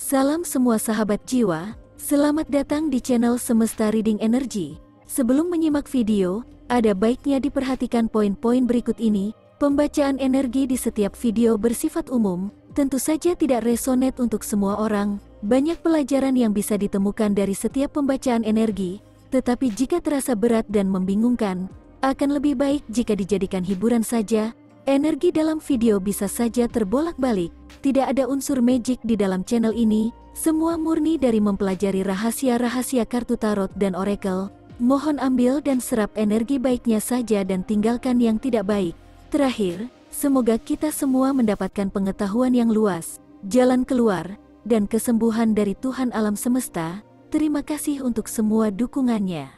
Salam semua sahabat jiwa, selamat datang di channel Semesta Reading Energy. Sebelum menyimak video, ada baiknya diperhatikan poin-poin berikut ini. Pembacaan energi di setiap video bersifat umum, tentu saja tidak resonate untuk semua orang. Banyak pelajaran yang bisa ditemukan dari setiap pembacaan energi, tetapi jika terasa berat dan membingungkan, akan lebih baik jika dijadikan hiburan saja. Energi dalam video bisa saja terbolak-balik, tidak ada unsur magic di dalam channel ini, semua murni dari mempelajari rahasia-rahasia kartu tarot dan oracle. Mohon ambil dan serap energi baiknya saja dan tinggalkan yang tidak baik. Terakhir, semoga kita semua mendapatkan pengetahuan yang luas, jalan keluar, dan kesembuhan dari Tuhan alam semesta. Terima kasih untuk semua dukungannya.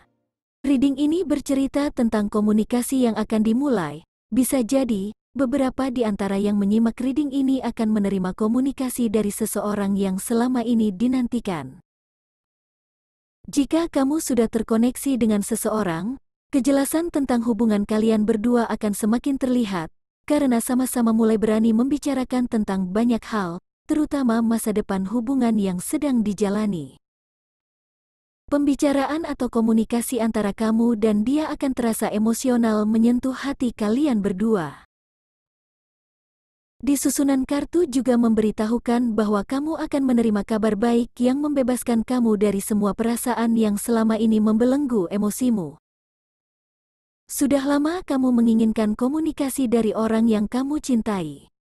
Reading ini bercerita tentang komunikasi yang akan dimulai. Bisa jadi, beberapa di antara yang menyimak reading ini akan menerima komunikasi dari seseorang yang selama ini dinantikan. Jika kamu sudah terkoneksi dengan seseorang, kejelasan tentang hubungan kalian berdua akan semakin terlihat, karena sama-sama mulai berani membicarakan tentang banyak hal, terutama masa depan hubungan yang sedang dijalani. Pembicaraan atau komunikasi antara kamu dan dia akan terasa emosional menyentuh hati kalian berdua. Di susunan kartu juga memberitahukan bahwa kamu akan menerima kabar baik yang membebaskan kamu dari semua perasaan yang selama ini membelenggu emosimu. Sudah lama kamu menginginkan komunikasi dari orang yang kamu cintai.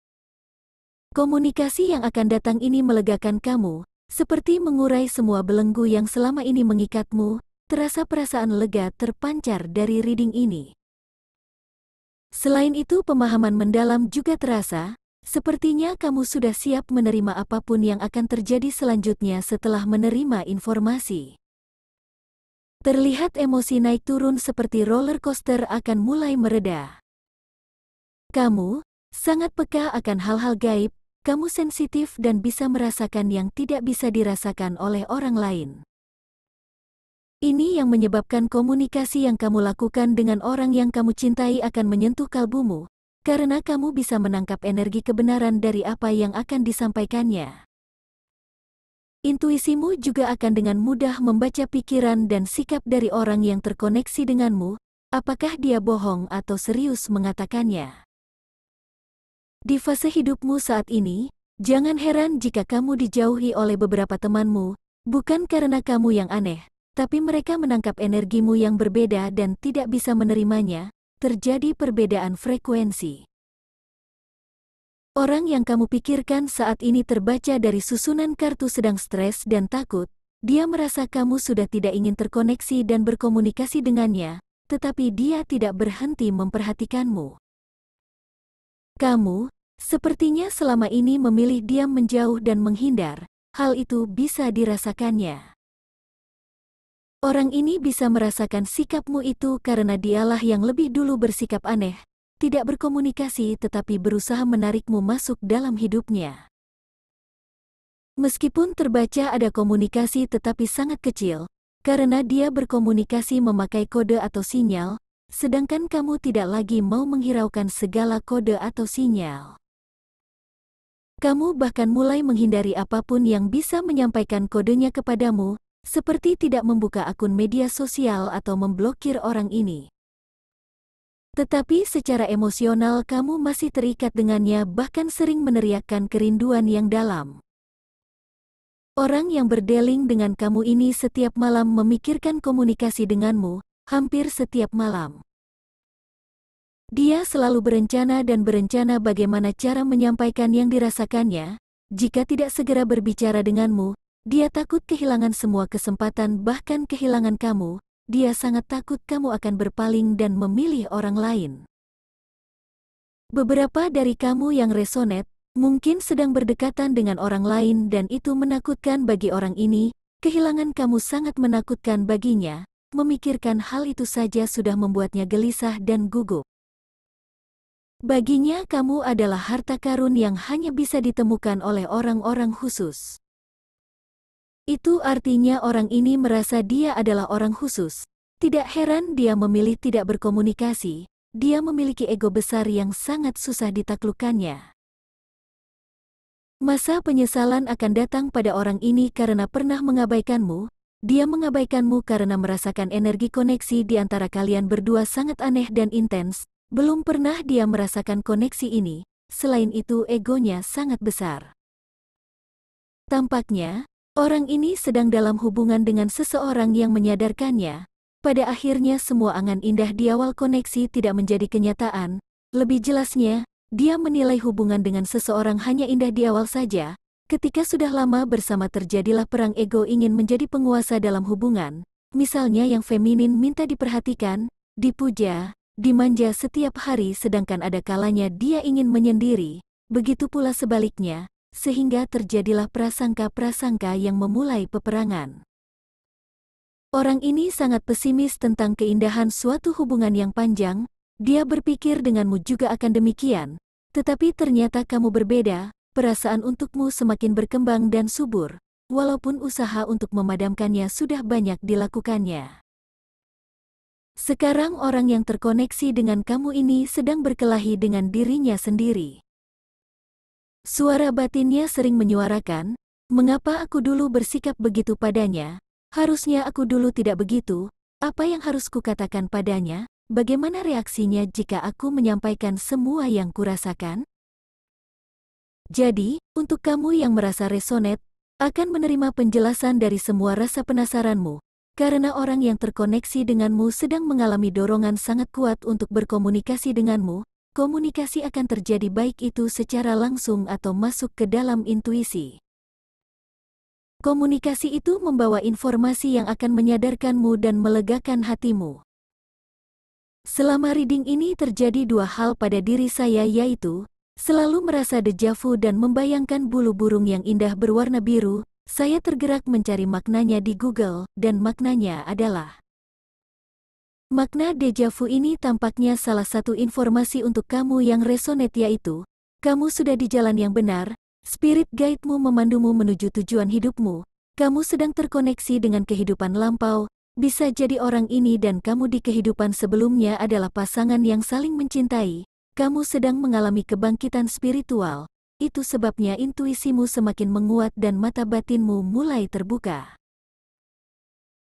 Komunikasi yang akan datang ini melegakan kamu, seperti mengurai semua belenggu yang selama ini mengikatmu. Terasa perasaan lega terpancar dari reading ini. Selain itu, pemahaman mendalam juga terasa. Sepertinya kamu sudah siap menerima apapun yang akan terjadi selanjutnya setelah menerima informasi. Terlihat emosi naik turun seperti roller coaster akan mulai mereda. Kamu sangat peka akan hal-hal gaib, kamu sensitif dan bisa merasakan yang tidak bisa dirasakan oleh orang lain. Ini yang menyebabkan komunikasi yang kamu lakukan dengan orang yang kamu cintai akan menyentuh kalbumu. Karena kamu bisa menangkap energi kebenaran dari apa yang akan disampaikannya. Intuisimu juga akan dengan mudah membaca pikiran dan sikap dari orang yang terkoneksi denganmu, apakah dia bohong atau serius mengatakannya. Di fase hidupmu saat ini, jangan heran jika kamu dijauhi oleh beberapa temanmu, bukan karena kamu yang aneh, tapi mereka menangkap energimu yang berbeda dan tidak bisa menerimanya. Terjadi perbedaan frekuensi. Orang yang kamu pikirkan saat ini terbaca dari susunan kartu sedang stres dan takut. Dia merasa kamu sudah tidak ingin terkoneksi dan berkomunikasi dengannya, tetapi dia tidak berhenti memperhatikanmu. Kamu, sepertinya selama ini memilih diam menjauh dan menghindar, hal itu bisa dirasakannya. Orang ini bisa merasakan sikapmu itu karena dialah yang lebih dulu bersikap aneh, tidak berkomunikasi tetapi berusaha menarikmu masuk dalam hidupnya. Meskipun terbaca ada komunikasi tetapi sangat kecil, karena dia berkomunikasi memakai kode atau sinyal, sedangkan kamu tidak lagi mau menghiraukan segala kode atau sinyal. Kamu bahkan mulai menghindari apapun yang bisa menyampaikan kodenya kepadamu, seperti tidak membuka akun media sosial atau memblokir orang ini. Tetapi secara emosional kamu masih terikat dengannya, bahkan sering meneriakkan kerinduan yang dalam. Orang yang berdealing dengan kamu ini setiap malam memikirkan komunikasi denganmu, hampir setiap malam. Dia selalu berencana dan berencana bagaimana cara menyampaikan yang dirasakannya. Jika tidak segera berbicara denganmu, dia takut kehilangan semua kesempatan, bahkan kehilangan kamu. Dia sangat takut kamu akan berpaling dan memilih orang lain. Beberapa dari kamu yang resonate, mungkin sedang berdekatan dengan orang lain dan itu menakutkan bagi orang ini. Kehilangan kamu sangat menakutkan baginya. Memikirkan hal itu saja sudah membuatnya gelisah dan gugup. Baginya kamu adalah harta karun yang hanya bisa ditemukan oleh orang-orang khusus. Itu artinya orang ini merasa dia adalah orang khusus. Tidak heran dia memilih tidak berkomunikasi. Dia memiliki ego besar yang sangat susah ditaklukkannya. Masa penyesalan akan datang pada orang ini karena pernah mengabaikanmu. Dia mengabaikanmu karena merasakan energi koneksi di antara kalian berdua sangat aneh dan intens. Belum pernah dia merasakan koneksi ini. Selain itu, egonya sangat besar. Tampaknya, orang ini sedang dalam hubungan dengan seseorang yang menyadarkannya. Pada akhirnya semua angan indah di awal koneksi tidak menjadi kenyataan. Lebih jelasnya, dia menilai hubungan dengan seseorang hanya indah di awal saja. Ketika sudah lama bersama terjadilah perang ego ingin menjadi penguasa dalam hubungan. Misalnya yang feminin minta diperhatikan, dipuja, dimanja setiap hari sedangkan ada kalanya dia ingin menyendiri. Begitu pula sebaliknya, sehingga terjadilah prasangka-prasangka yang memulai peperangan. Orang ini sangat pesimis tentang keindahan suatu hubungan yang panjang. Dia berpikir denganmu juga akan demikian. Tetapi ternyata kamu berbeda, perasaan untukmu semakin berkembang dan subur, walaupun usaha untuk memadamkannya sudah banyak dilakukannya. Sekarang orang yang terkoneksi dengan kamu ini sedang berkelahi dengan dirinya sendiri. Suara batinnya sering menyuarakan, "Mengapa aku dulu bersikap begitu padanya? Harusnya aku dulu tidak begitu. Apa yang harus kukatakan padanya? Bagaimana reaksinya jika aku menyampaikan semua yang kurasakan?" Jadi, untuk kamu yang merasa resonate, akan menerima penjelasan dari semua rasa penasaranmu, karena orang yang terkoneksi denganmu sedang mengalami dorongan sangat kuat untuk berkomunikasi denganmu. Komunikasi akan terjadi baik itu secara langsung atau masuk ke dalam intuisi. Komunikasi itu membawa informasi yang akan menyadarkanmu dan melegakan hatimu. Selama reading ini terjadi dua hal pada diri saya, yaitu selalu merasa dejavu dan membayangkan bulu burung yang indah berwarna biru. Saya tergerak mencari maknanya di Google, dan maknanya adalah makna dejavu ini tampaknya salah satu informasi untuk kamu yang resonate, yaitu kamu sudah di jalan yang benar, spirit guide-mu memandumu menuju tujuan hidupmu, kamu sedang terkoneksi dengan kehidupan lampau. Bisa jadi orang ini dan kamu di kehidupan sebelumnya adalah pasangan yang saling mencintai. Kamu sedang mengalami kebangkitan spiritual. Itu sebabnya intuisimu semakin menguat dan mata batinmu mulai terbuka.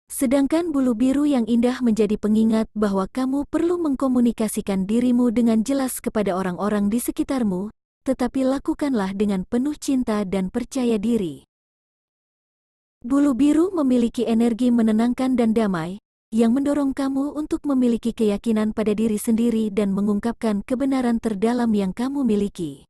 Sedangkan bulu biru yang indah menjadi pengingat bahwa kamu perlu mengkomunikasikan dirimu dengan jelas kepada orang-orang di sekitarmu, tetapi lakukanlah dengan penuh cinta dan percaya diri. Bulu biru memiliki energi menenangkan dan damai, yang mendorong kamu untuk memiliki keyakinan pada diri sendiri dan mengungkapkan kebenaran terdalam yang kamu miliki.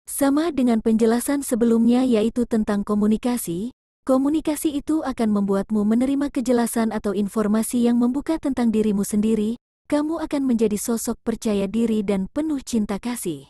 Sama dengan penjelasan sebelumnya, yaitu tentang komunikasi. Komunikasi itu akan membuatmu menerima kejelasan atau informasi yang membuka tentang dirimu sendiri. Kamu akan menjadi sosok percaya diri dan penuh cinta kasih.